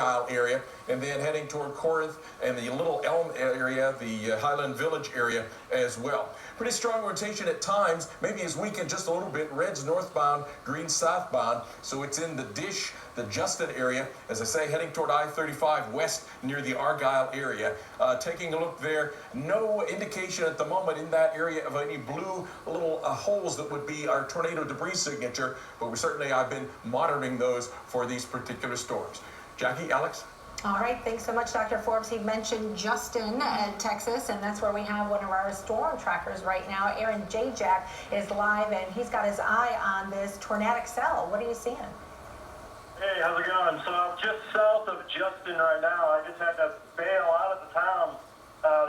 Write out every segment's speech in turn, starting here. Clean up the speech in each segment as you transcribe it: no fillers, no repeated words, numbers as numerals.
area, and then heading toward Corinth and the Little Elm area, the Highland Village area as well. Pretty strong rotation at times, maybe as weakened just a little bit. Reds northbound, greens southbound, so it's in the Dish, the Justin area, as I say, heading toward I-35 west near the Argyle area. Taking a look there, no indication at the moment in that area of any blue little holes that would be our tornado debris signature, but I've been monitoring those for these particular storms. Jackie, Alex? All right, thanks so much, Dr. Forbes. He mentioned Justin in Texas, and that's where we have one of our storm trackers right now. Aaron Jack is live, and he's got his eye on this tornadic cell. What are you seeing? Hey, how's it going? So I'm just south of Justin right now. I just had to bail out of the town.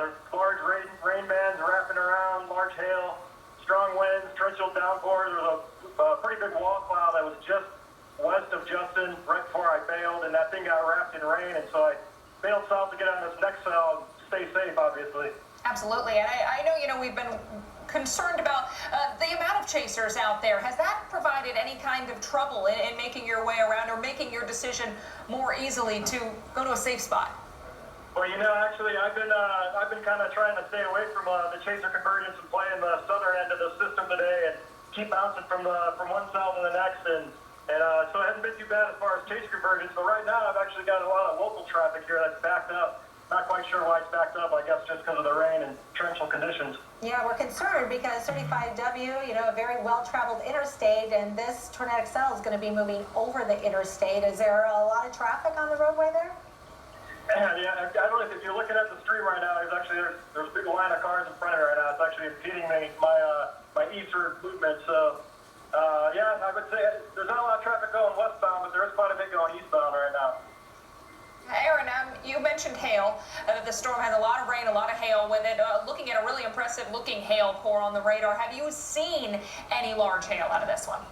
There's large rain bands wrapping around, large hail, strong winds, torrential downpours. There was a pretty big wall cloud that was just west of Justin right before I bailed, and that thing got wrapped in rain, and so I bailed south to get on this next cell and stay safe, obviously. Absolutely, and I know, we've been concerned about the amount of chasers out there. Has that provided any kind of trouble in making your way around or making your decision more easily to go to a safe spot? Well, actually, I've been kind of trying to stay away from the chaser convergence and play in the southern end of the system today and keep bouncing from one cell to the next, and so it hasn't been too bad as far as chase convergence, but right now I've actually got a lot of local traffic here that's backed up. Not quite sure why it's backed up, I guess just because of the rain and torrential conditions. Yeah, we're concerned because 35W, a very well-traveled interstate, and this tornadic cell is going to be moving over the interstate. Is there a lot of traffic on the roadway there? Yeah, I don't know if you're looking at the street right now, there's a big line of cars in front of me right now. It's actually impeding my eastward movement, so yeah, I would say there's not a lot of traffic going westbound, but there is quite a bit going eastbound right now. Aaron, you mentioned hail. The storm has a lot of rain, a lot of hail with it. Looking at a really impressive looking hail pour on the radar. Have you seen any large hail out of this one?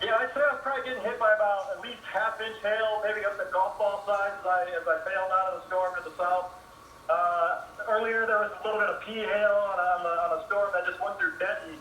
Yeah, I'd say I was probably getting hit by about at least half-inch hail, maybe up the golf ball size as I bailed out of the storm to the south. Earlier there was a little bit of pea hail on a storm that just went through Denton.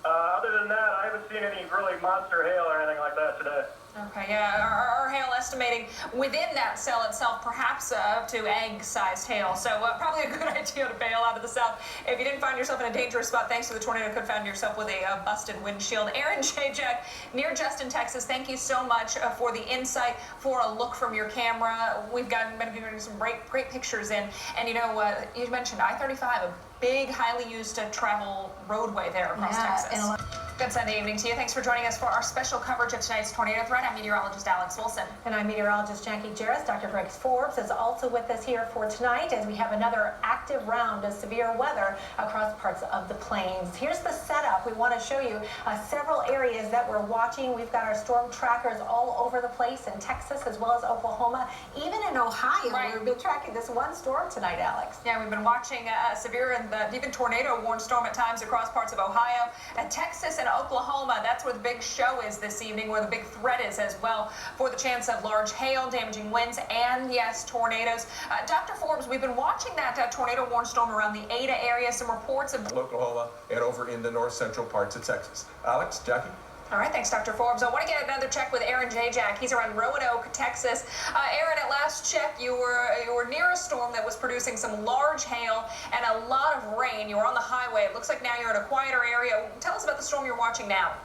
Other than that, I haven't seen any really monster hail or anything like that today. Okay, yeah, our hail estimating within that cell itself, perhaps up to egg-sized hail. So probably a good idea to bail out of the south. If you didn't find yourself in a dangerous spot, thanks to the tornado, could have found yourself with a busted windshield. Aaron Jack, near Justin, Texas, thank you so much for the insight, for a look from your camera. We've been getting some great pictures in. And you mentioned I-35, a big, highly used travel roadway there across Texas. Good Sunday evening to you. Thanks for joining us for our special coverage of tonight's tornado threat. I'm meteorologist Alex Wilson. And I'm meteorologist Jackie Jarris. Dr. Greg Forbes is also with us here for tonight as we have another active round of severe weather across parts of the plains. Here's the setup. We want to show you several areas that we're watching. We've got our storm trackers all over the place in Texas as well as Oklahoma, even in Ohio. Right. We've been tracking this one storm tonight, Alex. Yeah, we've been watching severe and even tornado-warned storm at times across parts of Ohio, Texas, and Oklahoma. That's where the big show is this evening, where the big threat is as well, for the chance of large hail, damaging winds, and yes, tornadoes. Dr. Forbes, we've been watching that tornado-warned storm around the Ada area. Some reports of Oklahoma and over in the north central parts of Texas. Alex, Jackie? All right, thanks, Dr. Forbes. I want to get another check with Aaron Jack. He's around Roanoke, Texas. Aaron, at last check, you were near a storm that was producing some large hail and a lot of rain. You were on the highway. It looks like now you're in a quieter area. Tell us about the storm you're watching now.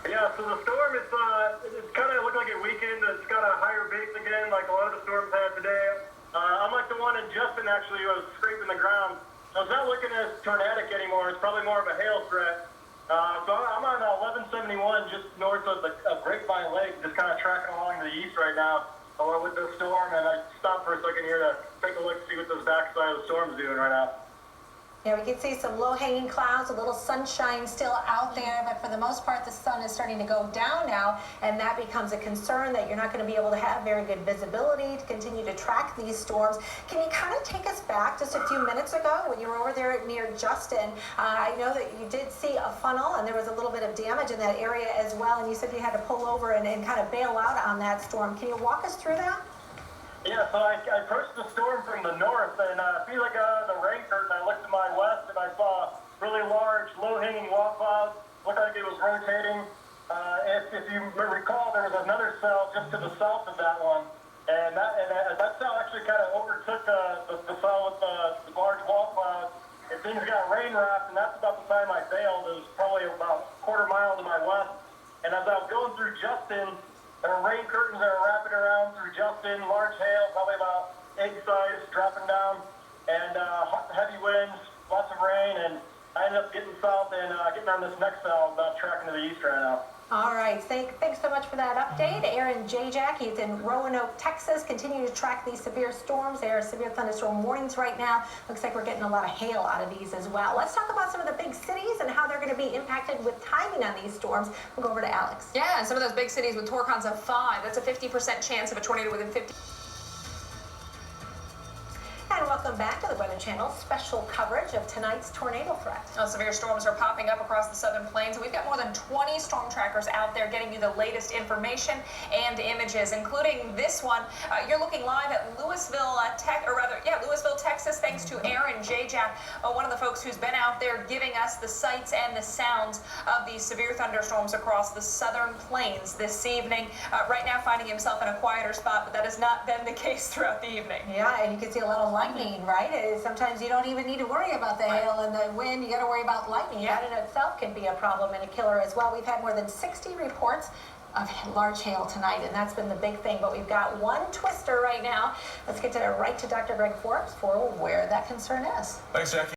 Yeah, so the storm, it's kind of looked like it weakened. It's got a higher base again, like a lot of the storms had today. Unlike the one in Justin, actually, was scraping the ground. So it's not looking as tornadic anymore. It's probably more of a hail threat. So I'm on 1171 just north of Grapevine Lake, just kind of tracking along to the east right now with the storm, and I stopped for a second here to take a look to see what this backside of the storm is doing right now. Yeah, we can see some low-hanging clouds, a little sunshine still out there, but for the most part, the sun is starting to go down now, and that becomes a concern that you're not going to be able to have very good visibility to continue to track these storms. Can you kind of take us back just a few minutes ago when you were over there near Justin? I know that you did see a funnel, and there was a little bit of damage in that area as well, and you said you had to pull over and kind of bail out on that storm. Can you walk us through that? Yeah, so I approached the storm from the north, and I feel like the rain curtain. I looked to my west, and I saw really large, low-hanging wall clouds. Looked like it was rotating. If you recall, there was another cell just to the south of that one. And that cell actually kind of overtook the cell with the large wall clouds. And things got rain wrapped, and that's about the time I bailed. It was probably about a quarter mile to my west. And as I was going through Justin, there were rain curtains that were wrapping around through Justin, large hail, probably about egg size, dropping down, and heavy winds, lots of rain, and I ended up getting south and getting on this next cell, about tracking to the east right now. All right, thanks so much for that update. Aaron Jajak, he's in Roanoke, Texas, continue to track these severe storms. There are severe thunderstorm warnings right now. Looks like we're getting a lot of hail out of these as well. Let's talk about some of the big cities and how they're going to be impacted with timing on these storms. We'll go over to Alex. Yeah, and some of those big cities with torcons of 5. That's a 50% chance of a tornado within 50. And welcome back to the Weather Channel's special coverage of tonight's tornado threat. Severe storms are popping up across the southern plains. We've got more than 20 storm trackers out there getting you the latest information and images, including this one. You're looking live at Louisville, Texas, thanks to Aaron Jajak, one of the folks who's been out there giving us the sights and the sounds of these severe thunderstorms across the southern plains this evening. Right now finding himself in a quieter spot, but that has not been the case throughout the evening. Yeah, and you can see a lot of lightning, right? Sometimes you don't even need to worry about the hail and the wind. You got to worry about lightning. Yeah. That in itself can be a problem and a killer as well. We've had more than 60 reports of large hail tonight, and that's been the big thing. But we've got one twister right now. Let's get right to Dr. Greg Forbes for where that concern is. Thanks, Jackie.